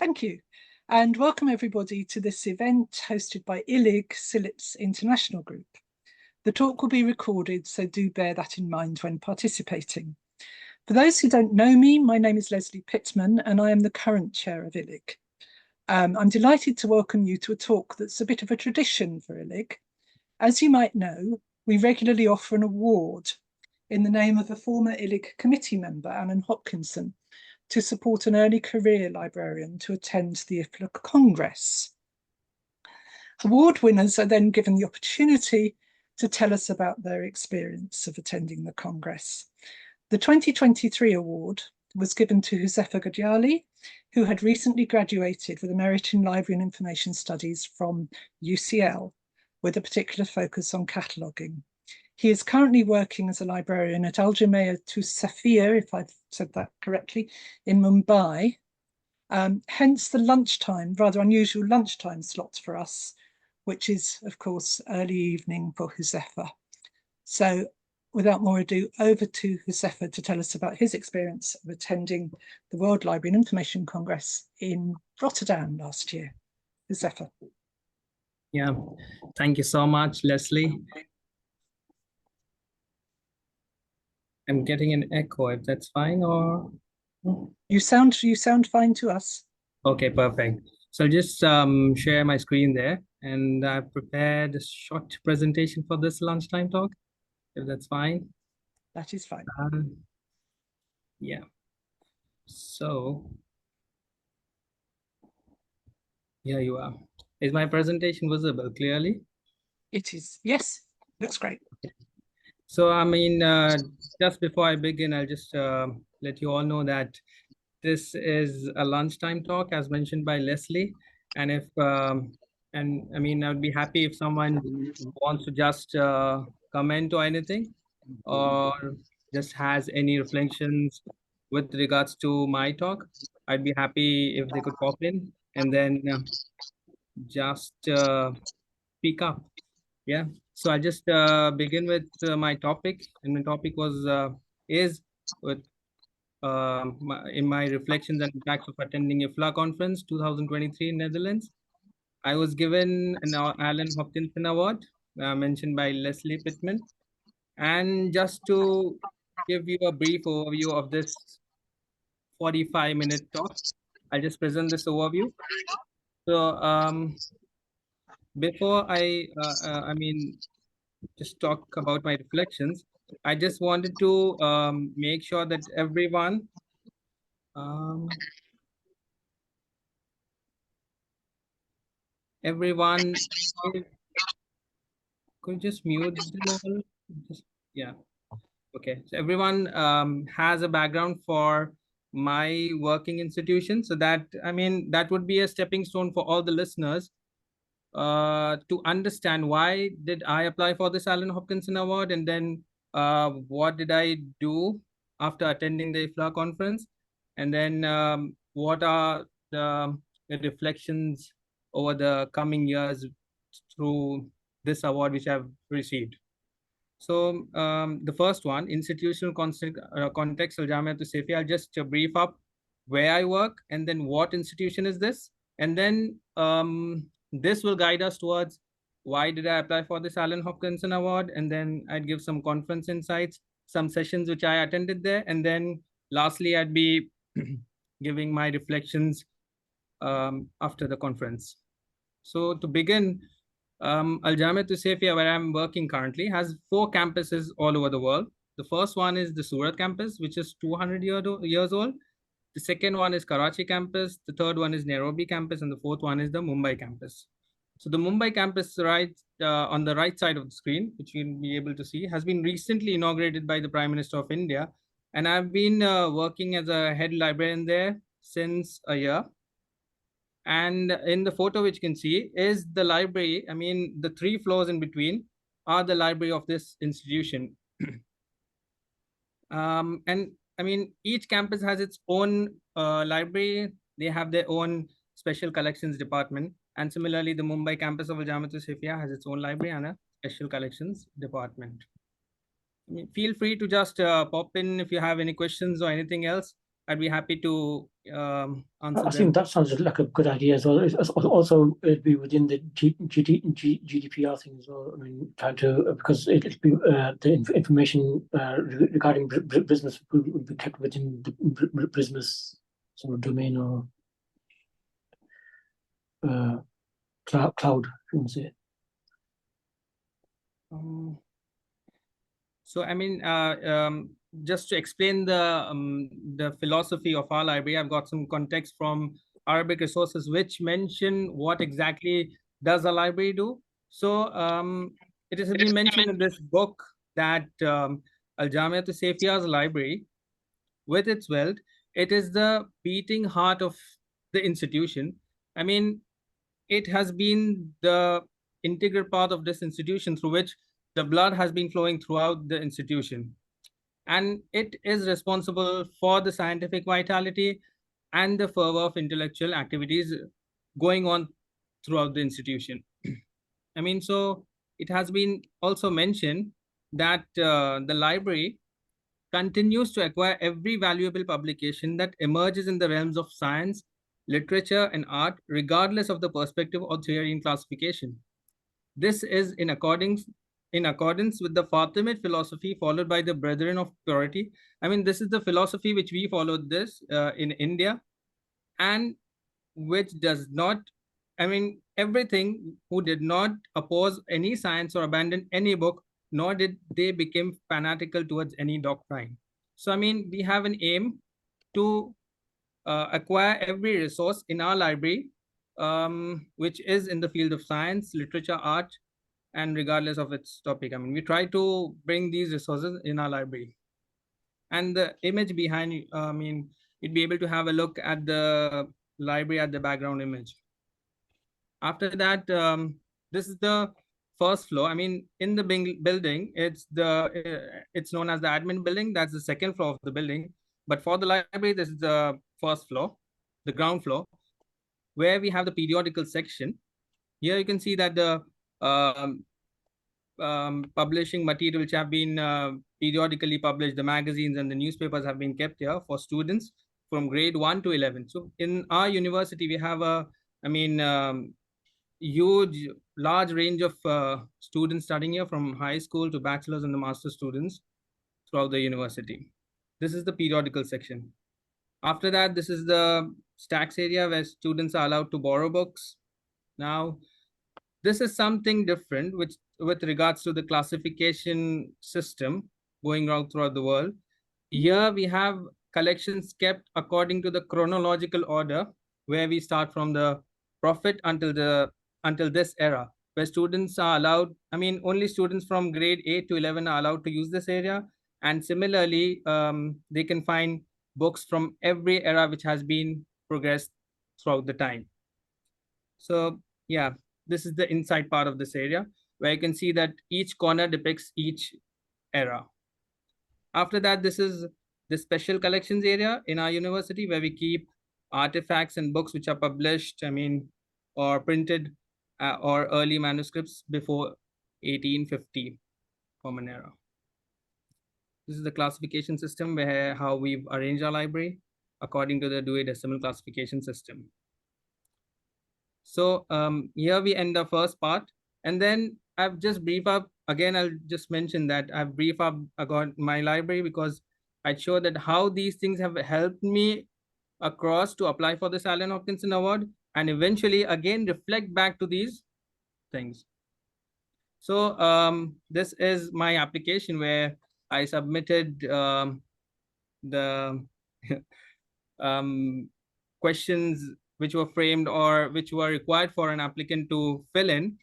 Thank you, and welcome everybody to this event hosted by ILIG, CILIP's international group. The talk will be recorded, so do bear that in mind when participating. For those who don't know me, my name is Leslie Pittman and I am the current chair of ILIG. I'm delighted to welcome you to a talk that's a bit of a tradition for ILIG. As you might know, we regularly offer an award in the name of a former ILIG committee member, Alan Hopkinson, to support an early career librarian to attend the IFLA Congress. Award winners are then given the opportunity to tell us about their experience of attending the Congress. The 2023 award was given to Huzefa Ghadiali, who had recently graduated with a merit in Library and Information Studies from UCL, with a particular focus on cataloguing. He is currently working as a librarian at Al Jamia to Safia, if I've said that correctly, in Mumbai. Hence the lunchtime, rather unusual lunchtime slots for us, which is, of course, early evening for Huzefa. So without more ado, over to Huzefa to tell us about his experience of attending the World Library and Information Congress in Rotterdam last year. Huzefa. Yeah, thank you so much, Leslie. I'm getting an echo, if that's fine, or you sound fine to us. Okay, perfect. So I'll just share my screen there, and I've prepared a short presentation for this lunchtime talk, if that's fine. That is fine. Yeah. So here you are. Is my presentation visible clearly? It is. Yes, looks great. So, I mean, just before I begin, I'll just let you all know that this is a lunchtime talk, as mentioned by Leslie. And if, and I mean, I would be happy if someone wants to just comment or anything, or just has any reflections with regards to my talk. I'd be happy if they could pop in and then just speak up. Yeah. So I just begin with my topic, and my topic was is with in my reflections and impacts of attending IFLA Conference 2023 in Netherlands. I was given an Alan Hopkinson Award mentioned by Leslie Pittman, and just to give you a brief overview of this 45-minute talk, I'll just present this overview. So before I mean, just talk about my reflections, I just wanted to make sure that everyone could you just mute them all? Yeah. Okay. So everyone has a background for my working institution, so that, I mean, that would be a stepping stone for all the listeners to understand why did I apply for this Alan Hopkinson Award, and then what did I do after attending the IFLA conference, and then what are the reflections over the coming years through this award which I've received. So the first one, institutional context, Al Jamia to Safia. I'll just brief up where I work and then what institution is this, and then this will guide us towards why did I apply for this Alan Hopkinson Award, and then I'd give some conference insights, some sessions which I attended there, and then lastly I'd be giving my reflections after the conference. So to begin, Al Jamia to Safia, where I'm working currently, has 4 campuses all over the world. The first one is the Surat campus, which is 200 years old. The second one is Karachi campus. The third one is Nairobi campus, and the fourth one is the Mumbai campus. So the Mumbai campus, right on the right side of the screen, which you'll be able to see, has been recently inaugurated by the Prime Minister of India, and I've been working as a head librarian there since a year. And in the photo, which you can see, is the library. I mean, the 3 floors in between are the library of this institution. And I mean, each campus has its own library. They have their own special collections department. And similarly, the Mumbai campus of Al Jamia Safia has its own library and a special collections department. I mean, feel free to just pop in if you have any questions or anything else. I'd be happy to answer I think that sounds like a good idea as well. Also, it'd be within the GDPR thing as well. I mean, trying to, because it'll be the information regarding business will be kept within the business sort of domain or cloud, if you want to say. So, I mean, just to explain the philosophy of our library, I've got some context from Arabic resources which mention what exactly does a library do. So, it has been mentioned in this book that Al-Jamiat Safiyah's library, with its wealth, it is the beating heart of the institution. I mean, it has been the integral part of this institution through which the blood has been flowing throughout the institution. And it is responsible for the scientific vitality and the fervor of intellectual activities going on throughout the institution. I mean, so it has been also mentioned that the library continues to acquire every valuable publication that emerges in the realms of science, literature, and art, regardless of the perspective or theory and classification. This is in accordance with the Fatimid philosophy followed by the Brethren of Purity. I mean, this is the philosophy which we followed this in India, and which does not, I mean, everything who did not oppose any science or abandon any book, nor did they become fanatical towards any doctrine. So, I mean, we have an aim to acquire every resource in our library, which is in the field of science, literature, art, and regardless of its topic. I mean, we try to bring these resources in our library. And the image behind, I mean, you'd be able to have a look at the library at the background image. After that, this is the first floor. I mean, in the building, it's known as the admin building. That's the second floor of the building. But for the library, this is the first floor, the ground floor, where we have the periodical section. Here you can see that the publishing material which have been periodically published, the magazines and the newspapers have been kept here for students from grade 1 to 11. So in our university, we have a, I mean, huge, large range of students studying here from high school to bachelor's and the master's students throughout the university. This is the periodical section. After that, this is the stacks area where students are allowed to borrow books. Now, this is something different which with regards to the classification system going around throughout the world. Here we have collections kept according to the chronological order, where we start from the Prophet until this era, where students are allowed, I mean, only students from grade 8 to 11 are allowed to use this area. And similarly, they can find books from every era which has been progressed throughout the time. So yeah, this is the inside part of this area, where you can see that each corner depicts each era. After that, this is the special collections area in our university, where we keep artifacts and books which are published, I mean, or printed or early manuscripts before 1850 Common Era. This is the classification system, where how we've arranged our library according to the Dewey Decimal Classification System. So here we end the first part, and then I've just briefed up, again, I'll just mention that I've briefed up about my library because I'd show that how these things have helped me across to apply for this Allen Hopkinson Award and eventually again reflect back to these things. So this is my application where I submitted the questions which were framed or which were required for an applicant to fill in.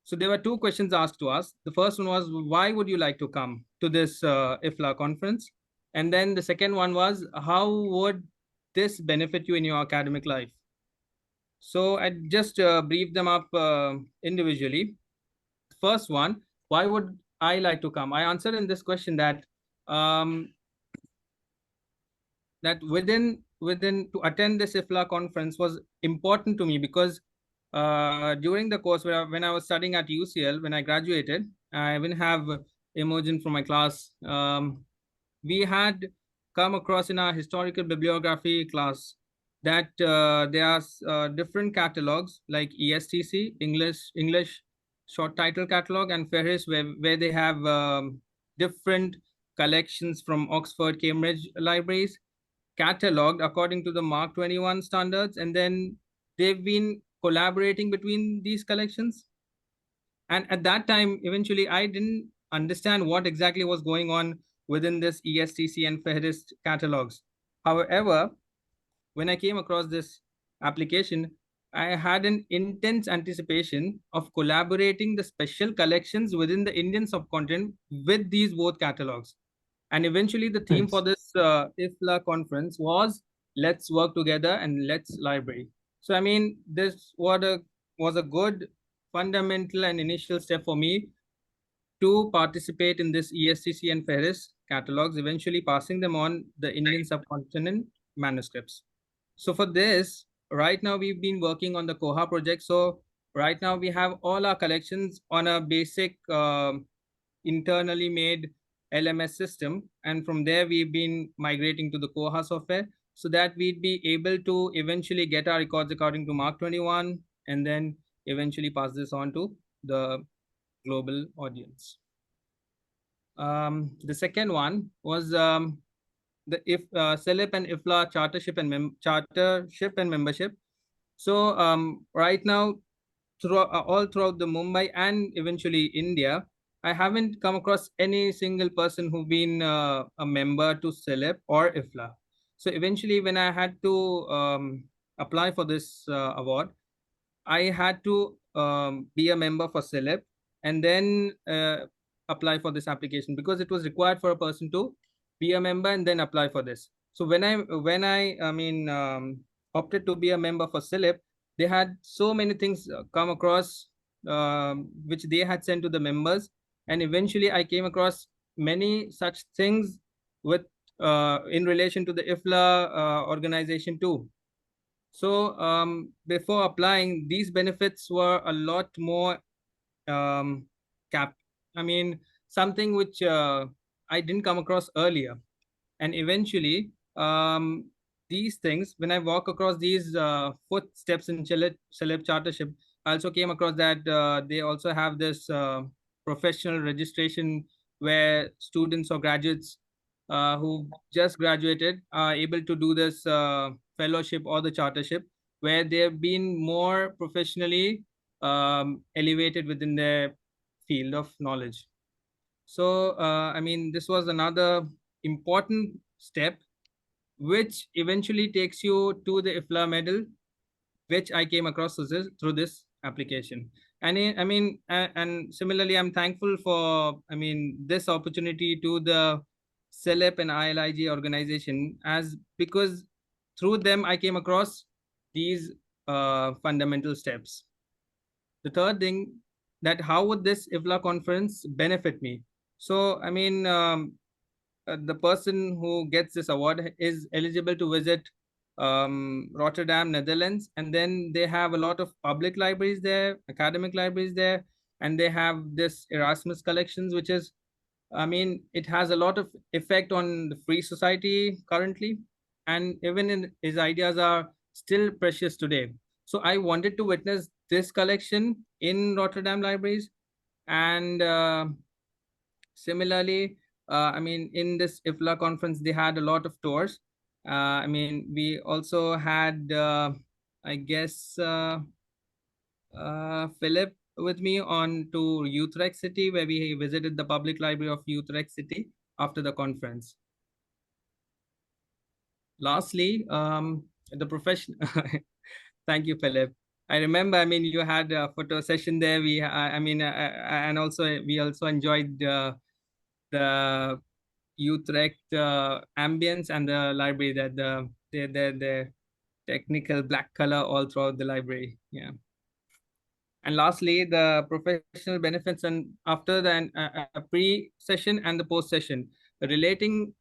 So there were two questions asked to us. The first one was, why would you like to come to this IFLA conference? And then the second one was, how would this benefit you in your academic life? So I just briefed them up individually. First one, why would I like to come? I answered in this question that that within to attend this IFLA conference was important to me because during the course when I was studying at UCL, when I graduated, I even have Imogen from my class. We had come across in our historical bibliography class that there are different catalogs like ESTC, English short title catalog, and Ferris, where they have different collections from Oxford, Cambridge libraries, cataloged according to the Mark 21 standards, and then they've been collaborating between these collections. And at that time, eventually, I didn't understand what exactly was going on within this ESTC and Fehriст catalogs. However, when I came across this application, I had an intense anticipation of collaborating the special collections within the Indian subcontinent with these both catalogs. And eventually the theme for this IFLA conference was let's work together and let's library. So, I mean, this was a good fundamental and initial step for me to participate in this ESTC and Ferris catalogs, eventually passing them on the Indian subcontinent manuscripts. So for this, right now we've been working on the Koha project. So right now we have all our collections on a basic internally made LMS system. And from there, we've been migrating to the Koha software so that we'd be able to eventually get our records according to Mark 21 and then eventually pass this on to the global audience. The second one was the CILIP and IFLA chartership and membership. So right now, all throughout the Mumbai and eventually India, I haven't come across any single person who've been a member to CILIP or IFLA. So eventually, when I had to apply for this award, I had to be a member for CILIP and then apply for this application because it was required for a person to be a member and then apply for this. So when I opted to be a member for CILIP, they had so many things come across which they had sent to the members, and eventually I came across many such things with in relation to the IFLA organization too. So before applying, these benefits were a lot more something which I didn't come across earlier. And eventually, these things, when I walk across these footsteps in CILIP chartership, I also came across that they also have this professional registration where students or graduates who just graduated are able to do this fellowship or the chartership, where they've been more professionally elevated within their field of knowledge. So, this was another important step, which eventually takes you to the IFLA medal, which I came across through this application. And and similarly, I'm thankful for, this opportunity to the CILIP and ILIG organization, because through them, I came across these fundamental steps. The third thing, that how would this IFLA conference benefit me? So, the person who gets this award is eligible to visit Rotterdam, Netherlands, and then they have a lot of public libraries there, academic libraries there, and they have this Erasmus collections, which is, it has a lot of effect on the free society currently, and even his ideas are still precious today. So I wanted to witness this collection in Rotterdam libraries, and similarly, in this IFLA conference, they had a lot of tours. We also had, Philip with me on to Utrecht City, where we visited the public library of Utrecht City after the conference. Lastly, the profession. Thank you, Philip. I remember, you had a photo session there. And also we also enjoyed the Utrecht ambience and the library, that the technical black color all throughout the library. Yeah. And lastly, the professional benefits, and after the pre-session and the post-session, relating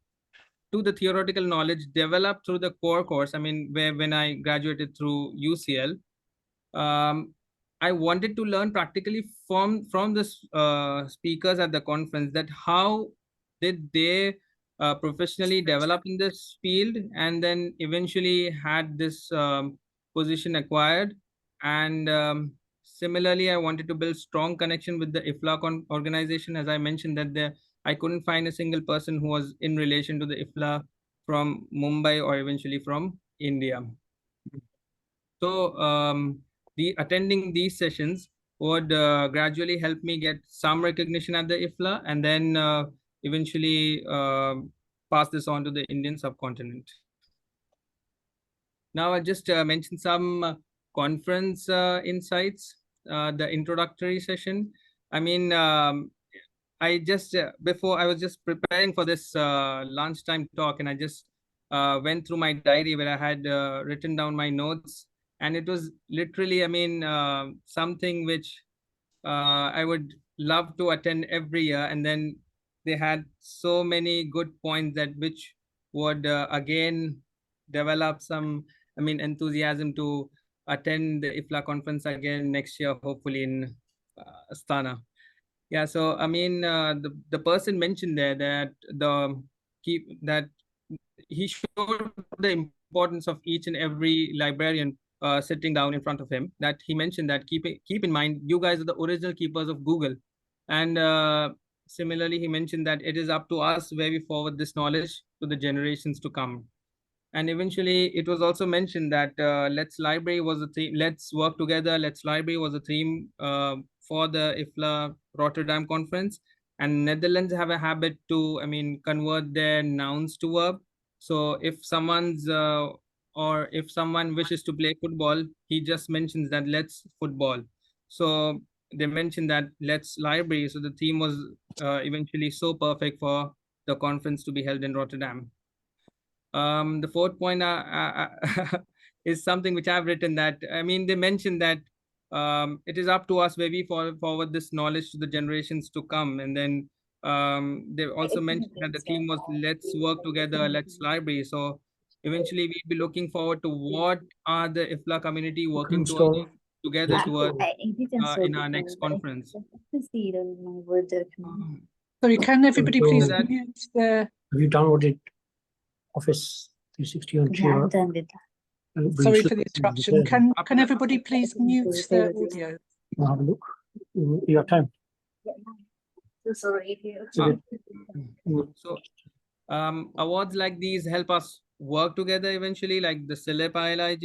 to the theoretical knowledge developed through the core course. When I graduated through UCL, I wanted to learn practically from the speakers at the conference, that how did they professionally developed in this field, and then eventually had this position acquired. And similarly, I wanted to build strong connection with the IFLA organization. As I mentioned, that I couldn't find a single person who was in relation to the IFLA from Mumbai or eventually from India. So the attending these sessions would gradually help me get some recognition at the IFLA, and then eventually pass this on to the Indian subcontinent. Now I'll just mention some conference insights. The introductory session. I mean, I just before I was just preparing for this lunchtime talk, and I just went through my diary where I had written down my notes, and it was literally, I mean, something which I would love to attend every year. And then they had so many good points that which would again develop some, I mean, enthusiasm to attend the IFLA conference again next year, hopefully in Astana. Yeah, so I mean, the person mentioned there that that he showed the importance of each and every librarian sitting down in front of him. That he mentioned that keep in mind, you guys are the original keepers of Google, and similarly, he mentioned that it is up to us where we forward this knowledge to the generations to come. And eventually, it was also mentioned that Let's Library was a theme. Let's work together. Let's Library was a theme for the IFLA Rotterdam conference. And Netherlands have a habit to, I mean, convert their nouns to verb. So if someone's or if someone wishes to play football, he just mentions that let's football. So they mentioned that let's library. So the theme was eventually so perfect for the conference to be held in Rotterdam. The fourth point is something which I've written, that, I mean, they mentioned that it is up to us where we forward this knowledge to the generations to come. And then they also mentioned that the theme was let's work together, let's library. So eventually we'll be looking forward to what are the IFLA community working together towards in our next conference. Sorry, can everybody please mute the... Have you downloaded Office 360 on your... Sorry for the interruption. Can everybody please mute the audio? Have a look. You have time. So sorry if you... So awards like these help us work together eventually, like the CILIP ILIG,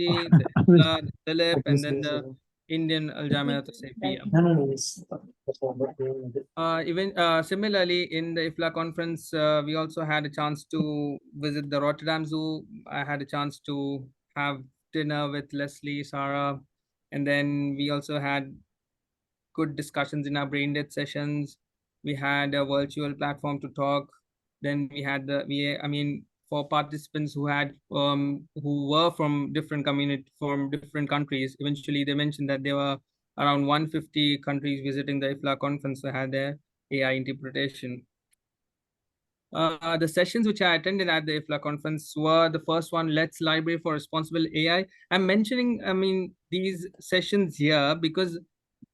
the CILIP, and then the Indian Al-Jamiat Al-Sayfiyya. Even similarly, in the IFLA conference, we also had a chance to visit the Rotterdam Zoo. I had a chance to have dinner with Leslie, Sarah, and then we also had good discussions in our brain dead sessions. We had a virtual platform to talk. Then we had for participants who had who were from different countries, eventually they mentioned that there were around 150 countries visiting the IFLA conference that had their AI interpretation. The sessions which I attended at the IFLA conference were the first one, Let's Library for Responsible AI. I'm mentioning, I mean, these sessions here because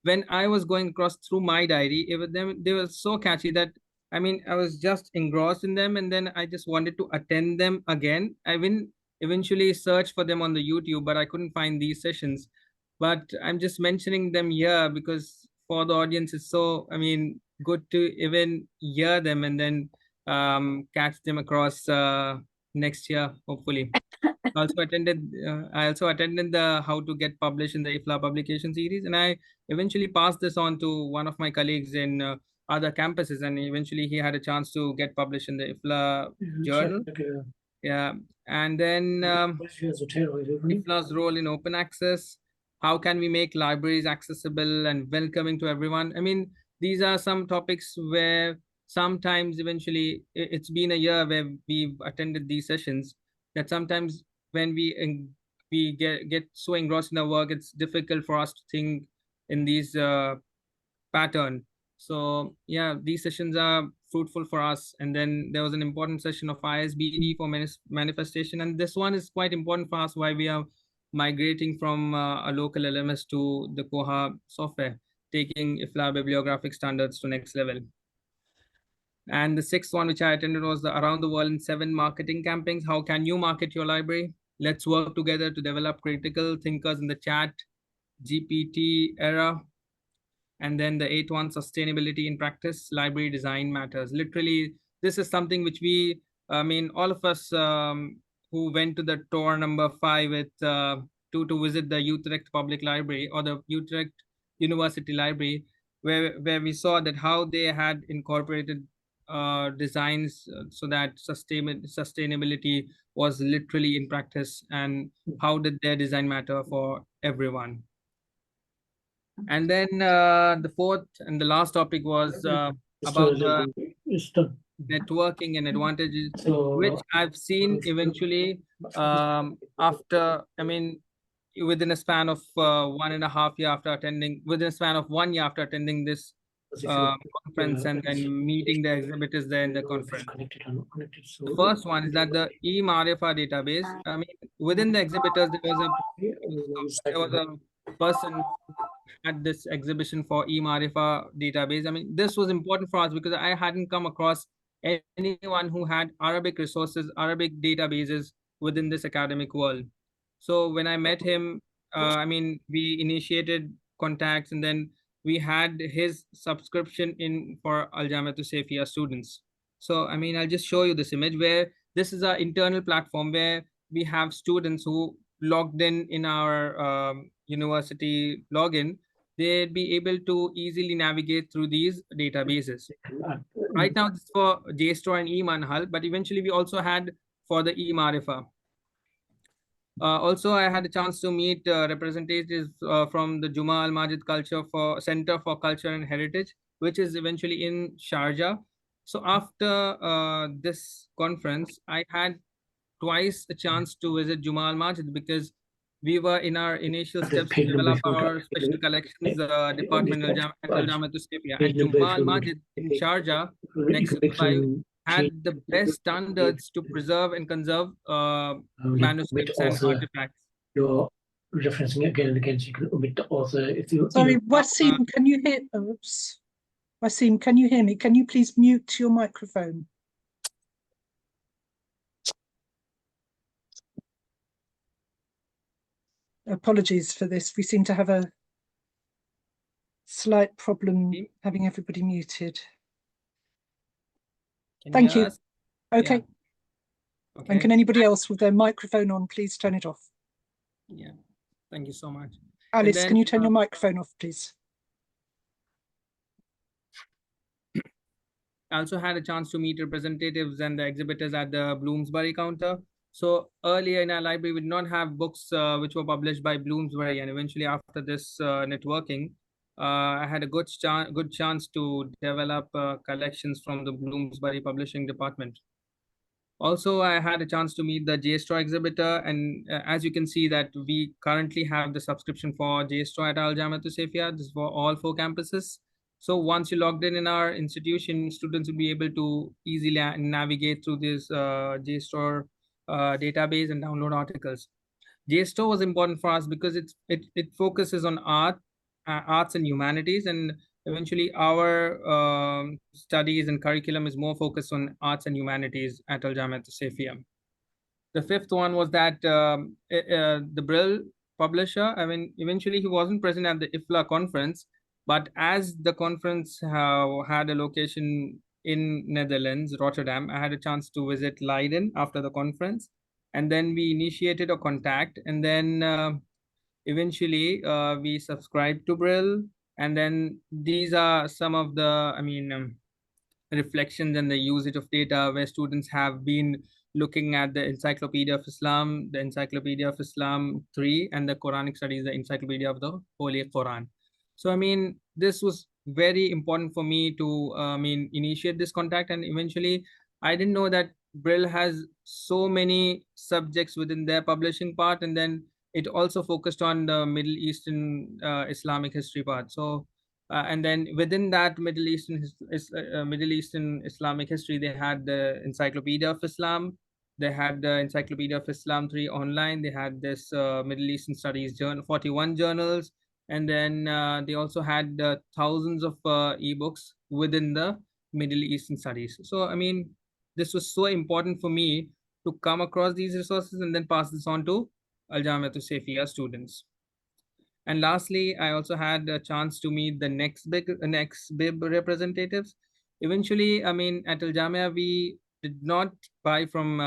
when I was going across through my diary, they were so catchy that, I mean, I was just engrossed in them, and then I just wanted to attend them again. I eventually search for them on the YouTube, but I couldn't find these sessions. But I'm just mentioning them here because for the audience, it's so, I mean, good to even hear them and then catch them across next year, hopefully. I also attended the How to Get Published in the IFLA publication series, and I eventually passed this on to one of my colleagues in other campuses, and eventually he had a chance to get published in the IFLA journal. Yeah, and then IFLA's role in open access. How can we make libraries accessible and welcoming to everyone? I mean, these are some topics where sometimes eventually it's been a year where we've attended these sessions that sometimes when we get so engrossed in our work, it's difficult for us to think in these pattern. So yeah, these sessions are fruitful for us. And then there was an important session of ISBD for manifestation, and this one is quite important for us, why we are migrating from a local LMS to the Koha software, taking IFLA bibliographic standards to next level. And the sixth one, which I attended, was the Around the World in 7 Marketing Campaigns. How can you market your library? Let's work together to develop critical thinkers in the chat GPT era. And then the 8th one, Sustainability in Practice, Library Design Matters. Literally, this is something which all of us who went to the tour number 5 to visit the Utrecht Public Library or the Utrecht University Library, where we saw that how they had incorporated designs so that sustainability was literally in practice, and how did their design matter for everyone. And then the 4th and the last topic was about networking and advantages, which I've seen eventually after, within a span of 1.5 years after attending, within a span of 1 year after attending this conference and then meeting the exhibitors there in the conference. The first one is that the e-Marifa database, within the exhibitors, there was a person at this exhibition for e-Marifa database. This was important for us because I hadn't come across anyone who had Arabic resources, Arabic databases within this academic world. So when I met him, we initiated contacts, and then we had his subscription in for Al Jamiat Safia students. So, I'll just show you this image where this is our internal platform where we have students who logged in our university login. They'd be able to easily navigate through these databases. Right now, it's for JSTOR and eManhal, but eventually we also had for the eMarifa. Also, I had a chance to meet representatives from the Juma Al Majid Center for Culture and Heritage, which is eventually in Sharjah. So after this conference, I had twice a chance to visit Juma Al Majid because we were in our initial steps to develop our special collections department at Al Jamiat Safia. And Juma Al Majid in Sharjah, next to Dubai, had the best standards to preserve and conserve manuscripts and artifacts. You're referencing again and again, so you can omit the author if you. Sorry, Wasim, can you hear? Oops. Wasim, can you hear me? Can you please mute your microphone? Apologies for this. We seem to have a slight problem having everybody muted. Thank you. Okay. Yeah. Okay. And can anybody else with their microphone on, please turn it off? Yeah. Thank you so much. Alice, then, can you turn your microphone off, please? I also had a chance to meet representatives and the exhibitors at the Bloomsbury counter. So earlier in our library, we did not have books which were published by Bloomsbury, and eventually after this networking, I had a good chance to develop collections from the Bloomsbury Publishing Department. Also, I had a chance to meet the JSTOR exhibitor, and as you can see that we currently have the subscription for JSTOR at Al Jamiat Safia. This is for all 4 campuses. So once you logged in our institution, students will be able to easily navigate through this JSTOR database and download articles. JSTOR was important for us because it focuses on arts and humanities, and eventually our studies and curriculum is more focused on arts and humanities at Al Jamiat Safia. The 5th one was that the Brill publisher, eventually he wasn't present at the IFLA conference, but as the conference had a location in Netherlands, Rotterdam, I had a chance to visit Leiden after the conference. And then we initiated a contact, and then eventually we subscribed to Brill. And then these are some of the, reflections and the usage of data where students have been looking at the Encyclopedia of Islam, the Encyclopedia of Islam 3, and the Quranic Studies, the Encyclopedia of the Holy Quran. So, this was very important for me to, initiate this contact. And eventually, I didn't know that Brill has so many subjects within their publishing part. And then it also focused on the Middle Eastern Islamic history part. So, and then within that Middle Eastern Islamic history, they had the Encyclopedia of Islam. They had the Encyclopedia of Islam 3 online. They had this Middle Eastern Studies journal, 41 journals. And then they also had thousands of ebooks within the Middle Eastern studies. So, I mean, this was so important for me to come across these resources and then pass this on to Al Jamiat Safia students. And lastly, I also had a chance to meet the next BIB representatives. Eventually, I mean, at Al Jamia, we did not buy from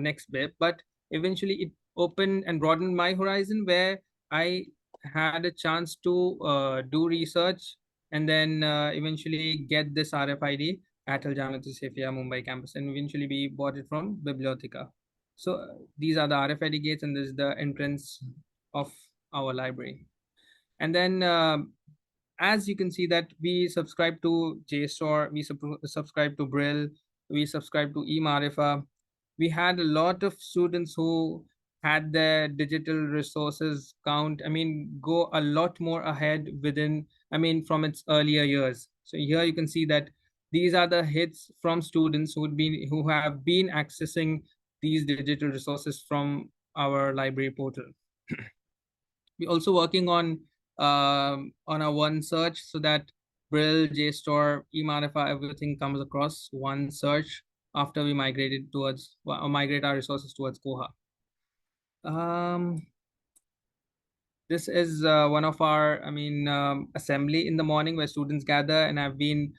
next BIB, but eventually it opened and broadened my horizon, where I had a chance to do research and then eventually get this RFID at Al Jamia Safia Mumbai campus, and eventually we bought it from Bibliotheca. So these are the RFID gates, and this is the entrance of our library. And then as you can see that we subscribe to JSTOR, we subscribe to Brill, we subscribe to eMarifa. We had a lot of students who had their digital resources count, I mean, go a lot more ahead within, I mean, from its earlier years. So here you can see that these are the hits from students who have been accessing these digital resources from our library portal. We're also working on a one search, so that Brill, JSTOR, eMarifa, everything comes across one search after we migrate our resources towards Koha. This is one of our, I mean, assembly in the morning where students gather, and I've been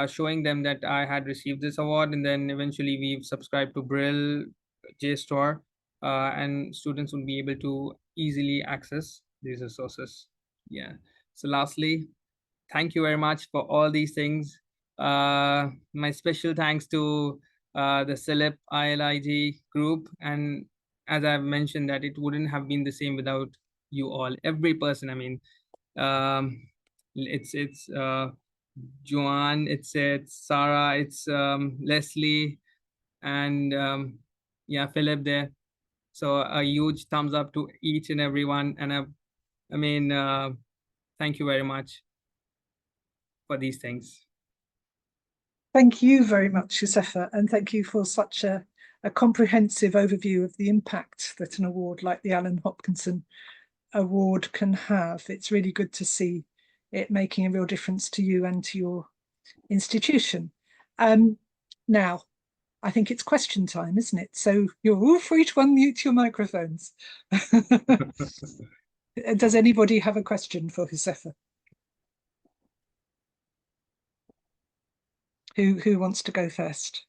showing them that I had received this award, and then eventually we've subscribed to Brill, JSTOR, and students will be able to easily access these resources. Yeah. So lastly, thank you very much for all these things. My special thanks to the CILIP ILIG group, and as I've mentioned, that it wouldn't have been the same without you all, every person. I mean, it's Joanne, it's Sarah, it's Leslie, and yeah, Philip there. So a huge thumbs up to each and every one. And I mean, thank you very much for these things. Thank you very much, Huzefa, and thank you for such a comprehensive overview of the impact that an award like the Alan Hopkinson Award can have. It's really good to see it making a real difference to you and to your institution. Now, I think it's question time, isn't it? So you're all free to unmute your microphones. Does anybody have a question for Huzefa? Who wants to go first?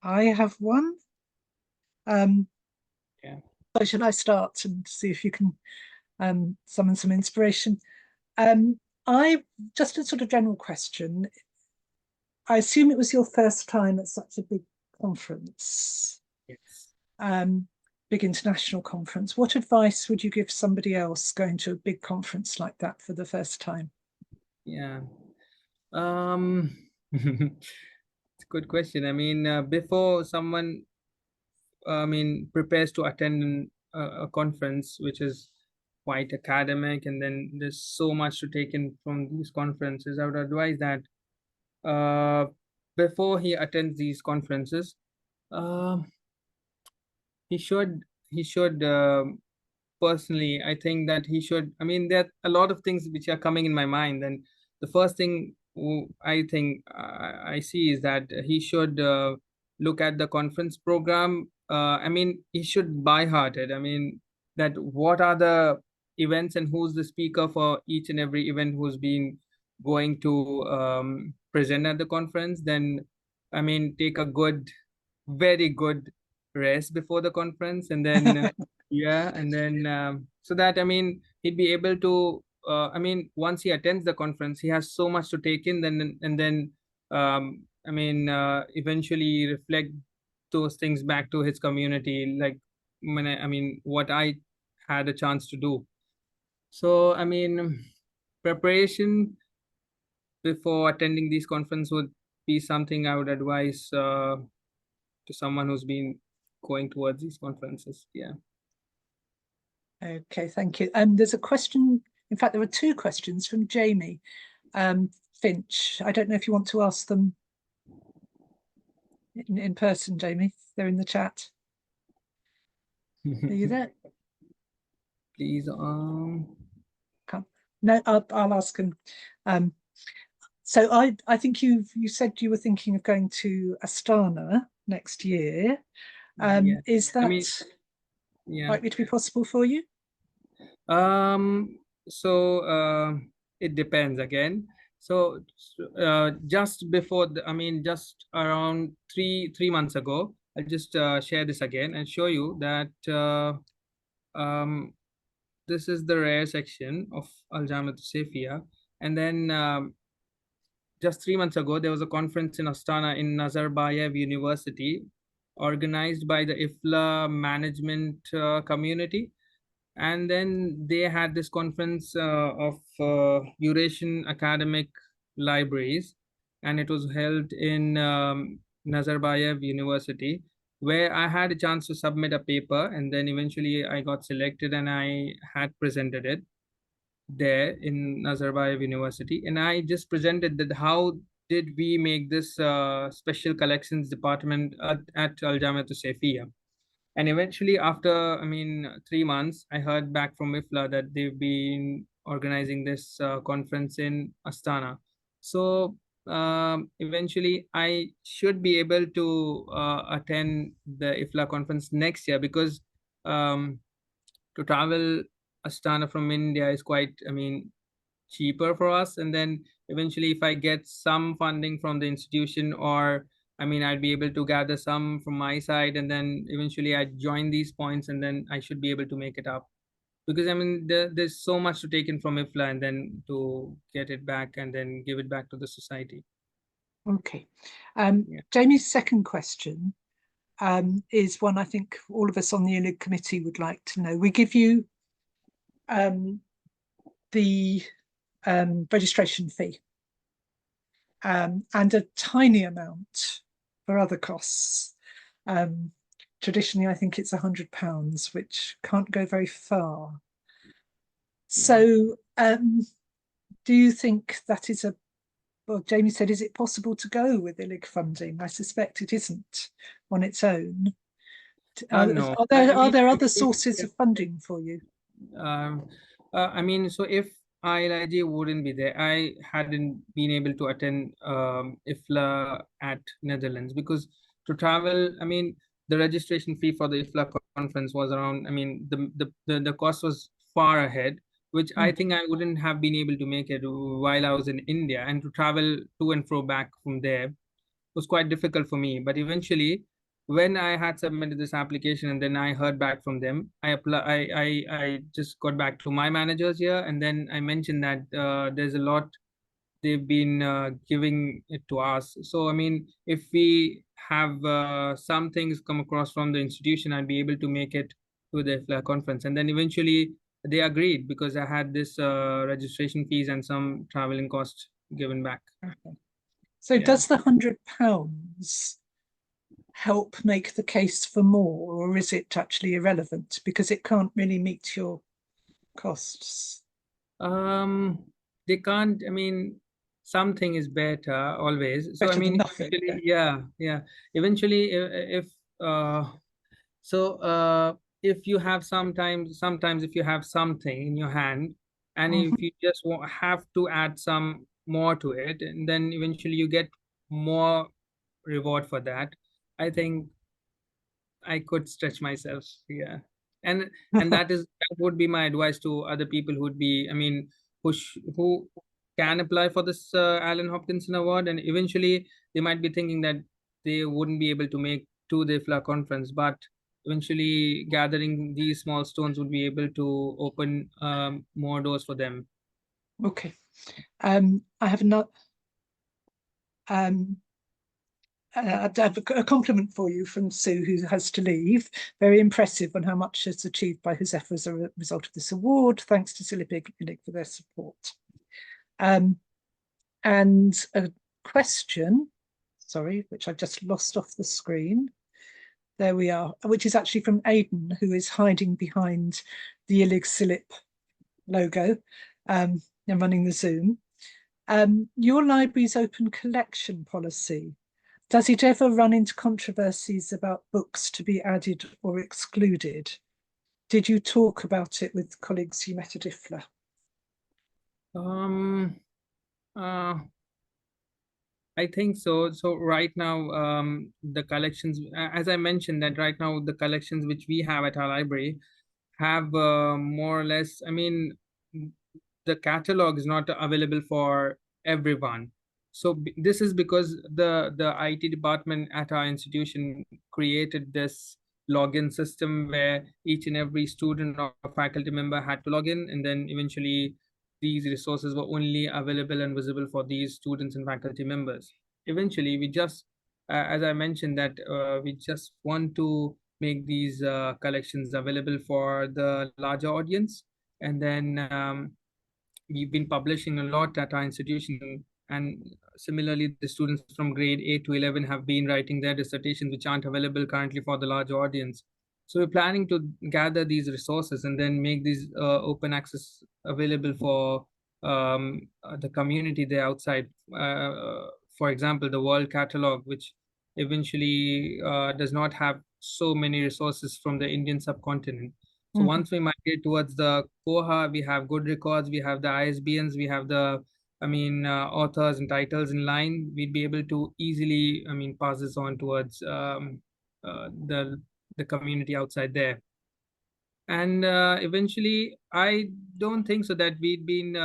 I have one. Yeah. So should I start and see if you can summon some inspiration? I just a sort of general question. I assume it was your first time at such a big conference. Yes. Big international conference. What advice would you give somebody else going to a big conference like that for the first time? Yeah. It's a good question. I mean, before someone, I mean, prepares to attend a conference, which is quite academic, and then there's so much to take in from these conferences, I would advise that before he attends these conferences, he should personally, I think that he should, I mean, there are a lot of things which are coming in my mind, and the first thing I think I see is that he should look at the conference program. I mean, he should by hearted, I mean, that what are the events and who's the speaker for each and every event who's been going to present at the conference. Then, I mean, take a very good rest before the conference, and then yeah, and then so that, I mean, he'd be able to I mean, once he attends the conference, he has so much to take in, then I mean, eventually reflect those things back to his community, like I mean, what I had a chance to do. So, I mean, preparation before attending these conference would be something I would advise to someone who's been going towards these conferences. Yeah. Okay, thank you. There's a question. In fact, there were two questions from Jamie Finch. I don't know if you want to ask them in person, Jamie. They're in the chat. Are you there? Please. Come. No, I'll ask him. So I think you said you were thinking of going to Astana next year. Yeah. Is that Yeah. likely to be possible for you? So it depends again. So just before just around three months ago, I'll just share this again and show you that this is the rare section of Al Jamiat Safia. And then just 3 months ago, there was a conference in Astana in Nazarbayev University, organized by the IFLA management community. And then they had this conference of Eurasian academic libraries, and it was held in Nazarbayev University, where I had a chance to submit a paper, and then eventually I got selected and I had presented it there in Nazarbayev University. And I just presented that how did we make this special collections department at Al Jamiat Safia. And eventually, after 3 months, I heard back from IFLA that they've been organizing this conference in Astana. So eventually, I should be able to attend the IFLA conference next year, because to travel Astana from India is quite, cheaper for us. And then eventually, if I get some funding from the institution, or I'd be able to gather some from my side, and then eventually I'd join these points, and then I should be able to make it up. Because there's so much to take in from IFLA, and then to get it back and then give it back to the society. Okay. Jamie's second question is one I think all of us on the ILIG committee would like to know. We give you the registration fee and a tiny amount for other costs. Traditionally, I think it's £100, which can't go very far. So do you think that is well, Jamie said, is it possible to go with ILIG funding? I suspect it isn't on its own. No. Are there other sources of funding for you? So if ILIG wouldn't be there, I hadn't been able to attend IFLA at Netherlands, because to travel, the registration fee for the IFLA conference was around, the cost was far ahead, which I think I wouldn't have been able to make it while I was in India, and to travel to and fro back from there was quite difficult for me. But eventually, when I had submitted this application and then I heard back from them, I just got back to my managers here, and then I mentioned that there's a lot they've been giving it to us. So if we have some things come across from the institution, I'd be able to make it to the IFLA conference. And then eventually they agreed, because I had this registration fees and some traveling costs given back. Okay. So does the £100 help make the case for more, or is it actually irrelevant because it can't really meet your costs? They can't, something is better always. So Better than nothing. Eventually, if you have sometimes if you have something in your hand, and if you just have to add some more to it, and then eventually you get more reward for that, I think I could stretch myself. And that would be my advice to other people who would be, who can apply for this Alan Hopkinson Award, and eventually they might be thinking that they wouldn't be able to make to the IFLA conference, but eventually gathering these small stones would be able to open more doors for them. Okay. I have not. I have a compliment for you from Sue, who has to leave. Very impressive on how much is achieved by Huzefa as a result of this award. Thanks to CILIP for their support. And a question, sorry, which I've just lost off the screen. There we are, which is actually from Aidan, who is hiding behind the ILIG CILIP logo and running the Zoom. Your library's open collection policy, does it ever run into controversies about books to be added or excluded? Did you talk about it with colleagues you met at IFLA? I think so. So right now, the collections, as I mentioned, that right now the collections which we have at our library have more or less, I mean, the catalog is not available for everyone. So this is because the IT department at our institution created this login system where each and every student or faculty member had to log in, and then eventually these resources were only available and visible for these students and faculty members. Eventually, we just, as I mentioned, that we just want to make these collections available for the larger audience. And then we've been publishing a lot at our institution. And similarly, the students from grade 8 to 11 have been writing their dissertations, which aren't available currently for the larger audience. So we're planning to gather these resources and then make these open access available for the community there outside. For example, the World Catalog, which eventually does not have so many resources from the Indian subcontinent. So once we migrate towards the Koha, we have good records, we have the ISBNs, we have the, authors and titles in line. We'd be able to easily, pass this on towards the community outside there. And eventually, I don't think so that we've been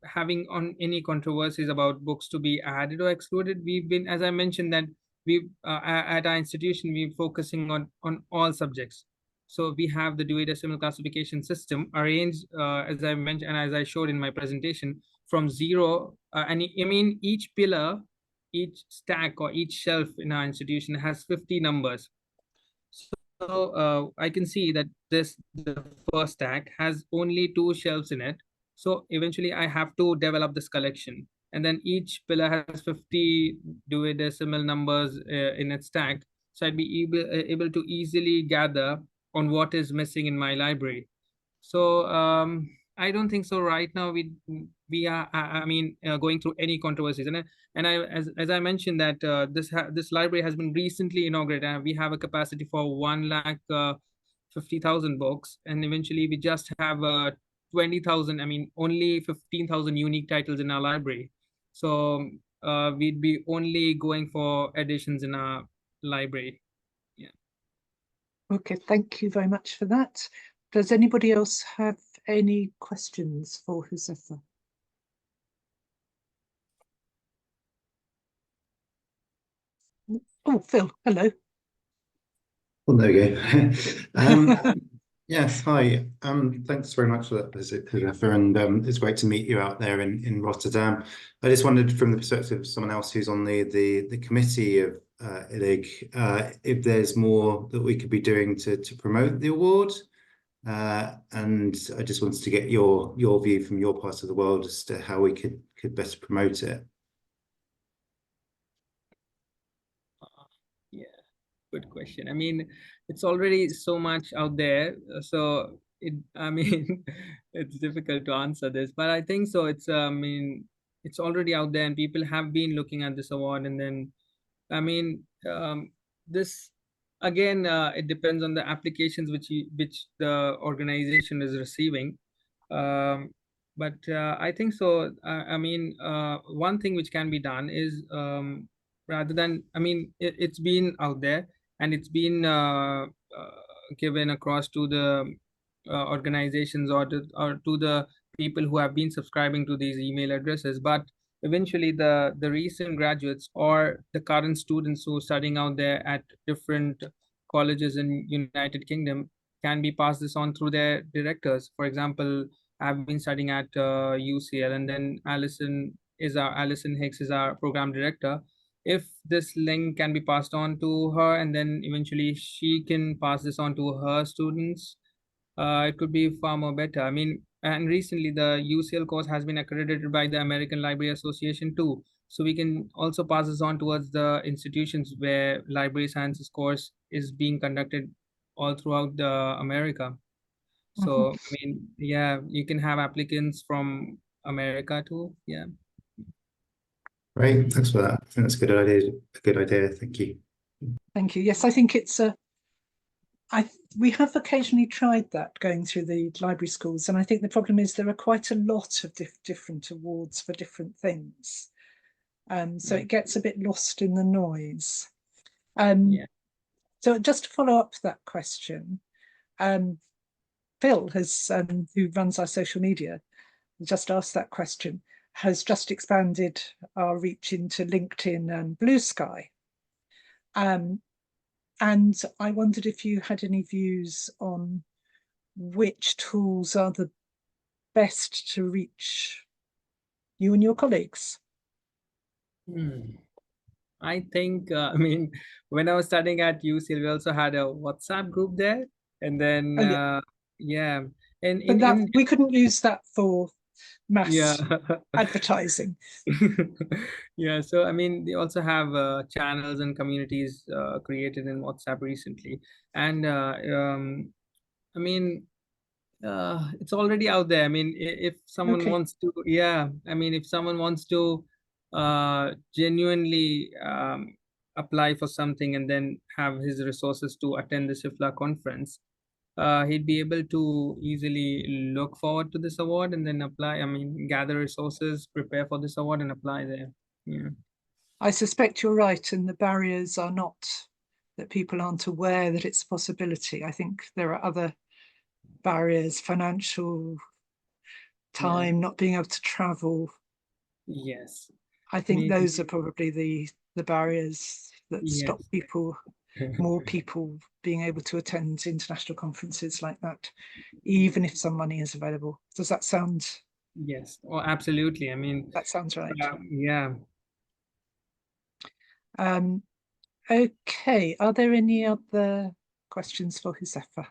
having on any controversies about books to be added or excluded. We've been, as I mentioned, that we at our institution, we're focusing on all subjects. So we have the Dewey Decimal Classification System arranged, as I mentioned, and as I showed in my presentation, from zero. And I mean, each pillar, each stack or each shelf in our institution has 50 numbers. So I can see that the first stack has only 2 shelves in it. So eventually I have to develop this collection. And then each pillar has 50 Dewey Decimal numbers in its stack. So I'd be able to easily gather on what is missing in my library. So I don't think so right now we are going through any controversies. And I as I mentioned that this library has been recently inaugurated, and we have a capacity for 1,50,000 books, and eventually we just have 20,000, only 15,000 unique titles in our library. So we'd be only going for additions in our library. Yeah. Okay, thank you very much for that. Does anybody else have any questions for Huzefa? Oh, Phil, hello. Well, there we go. Yes, hi. Thanks very much for that visit, Huzefa, and it's great to meet you out there in Rotterdam. I just wondered, from the perspective of someone else who's on the committee of ILIG, if there's more that we could be doing to promote the award. And I just wanted to get your view from your part of the world as to how we could better promote it. Yeah, good question. I mean, it's already so much out there, so it's difficult to answer this, but I think so. It's already out there, and people have been looking at this award, and then, this again, it depends on the applications which the organization is receiving. But I think so. One thing which can be done is, rather than, it's been out there, and it's been given across to the organizations or to the people who have been subscribing to these email addresses. But eventually the recent graduates or the current students who are studying out there at different colleges in United Kingdom can be passed this on through their directors. For example, I've been studying at UCL, and then Alison Hicks is our program director. If this link can be passed on to her, and then eventually she can pass this on to her students, it could be far more better. And recently the UCL course has been accredited by the American Library Association too. So we can also pass this on towards the institutions where library sciences course is being conducted all throughout America. So, yeah, you can have applicants from America too. Yeah. Great, thanks for that. I think that's a good idea. Thank you. Thank you. Yes, I think it's we have occasionally tried that going through the library schools, and I think the problem is there are quite a lot of different awards for different things, so it gets a bit lost in the noise. So just to follow up that question, Phil has, who runs our social media, just asked that question, has just expanded our reach into LinkedIn and Blue Sky. And I wondered if you had any views on which tools are the best to reach you and your colleagues. I think, I mean, when I was studying at UCL, we also had a WhatsApp group there. And then, yeah. And but we couldn't use that for mass yeah. advertising. Yeah, so I mean, they also have channels and communities created in WhatsApp recently. And I mean, it's already out there. I mean, if someone wants to, I mean, if someone wants to genuinely apply for something and then have his resources to attend this IFLA conference, he'd be able to easily look forward to this award and then apply. I mean, gather resources, prepare for this award, and apply there. Yeah. I suspect you're right, and the barriers are not that people aren't aware that it's a possibility. I think there are other barriers, financial, time, not being able to travel. Yes. I think those are probably the barriers that stop people, more people being able to attend international conferences like that, even if some money is available. Does that sound? Yes. Oh, absolutely. I mean, that sounds right. Yeah. Okay. Are there any other questions for Huzefa?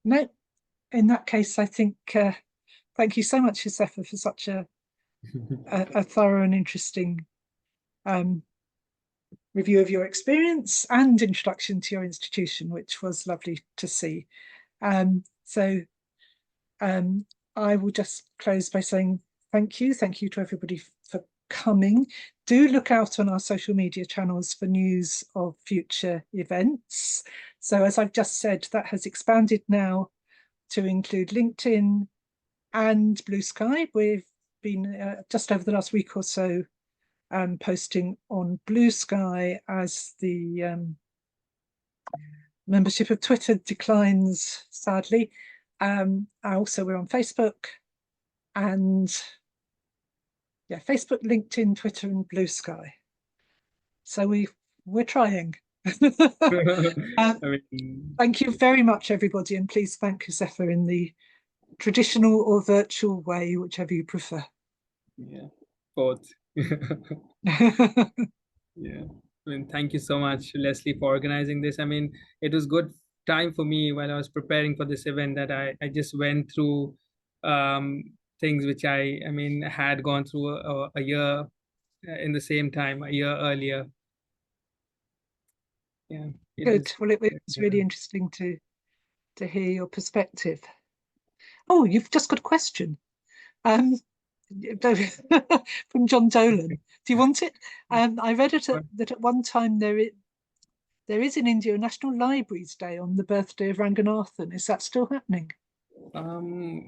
No. In that case, I think thank you so much, Huzefa, for such a thorough and interesting review of your experience and introduction to your institution, which was lovely to see. I will just close by saying thank you to everybody for coming. Do look out on our social media channels for news of future events. So as I've just said, that has expanded now to include LinkedIn and Blue Sky. We've been just over the last week or so posting on Blue Sky as the membership of Twitter declines, sadly. Also, we're on Facebook, and Facebook, LinkedIn, Twitter, and Blue Sky. So we're trying. Thank you very much, everybody, and please thank Huzefa in the traditional or virtual way, whichever you prefer. Yeah, both. Yeah. I mean, thank you so much, Leslie, for organizing this. I mean, it was good time for me while I was preparing for this event that I just went through things which I mean, had gone through a year in the same time, a year earlier. Yeah. Good. Well, it was really interesting to hear your perspective. Oh, you've just got a question. From John Dolan. Do you want it? I read it that at one time there is in India a National Libraries Day on the birthday of Ranganathan. Is that still happening?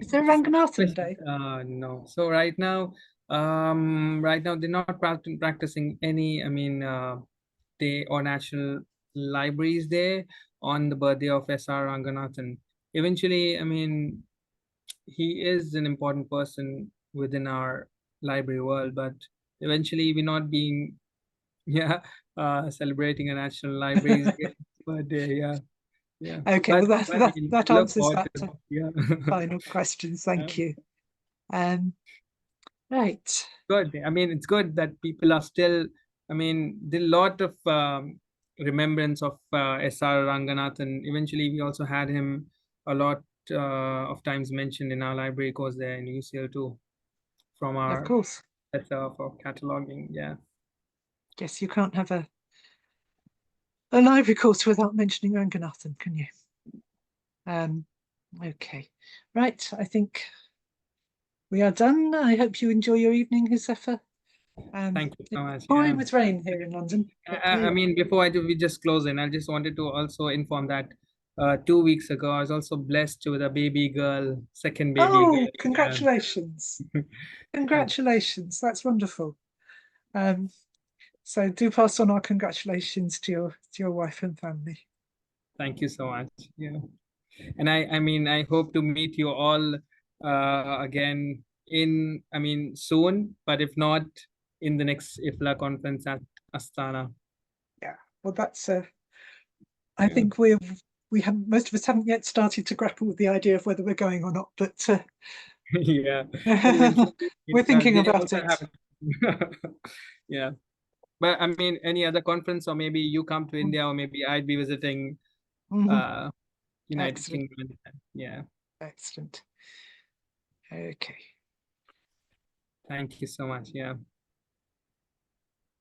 Is there a Ranganathan Day? No. So right now they're not practicing any, I mean, day or National Libraries Day on the birthday of S.R. Ranganathan. Eventually, I mean, he is an important person within our library world, but eventually we're not being celebrating a National Libraries Day birthday. Yeah. Okay, well that answers that final questions. Thank you. Right. Good. I mean, it's good that people are still, I mean, there's a lot of remembrance of S.R. Ranganathan. Eventually, we also had him a lot of times mentioned in our library course there in UCL too, from our of course for cataloging. Yeah. Yes, you can't have a library course without mentioning Ranganathan, can you? Okay, right. I think we are done. I hope you enjoy your evening, Huzefa. Thank you so much. Pouring Yeah. with rain here in London. I mean, before we just close in, I just wanted to also inform that 2 weeks ago, I was also blessed with a baby girl, second baby Oh, girl. congratulations. Congratulations. That's wonderful. So do pass on our congratulations to your wife and family. Thank you so much. Yeah. And I mean, I hope to meet you all again soon, but if not, in the next IFLA conference at Astana. Yeah, well, that's I think most of us haven't yet started to grapple with the idea of whether we're going or not, but Yeah. we're thinking They about also it. have- Yeah. But I mean, any other conference, or maybe you come to India, or maybe I'd be visiting Mhm. United Excellent. Kingdom. Yeah. Excellent. Okay. Thank you so much. Yeah.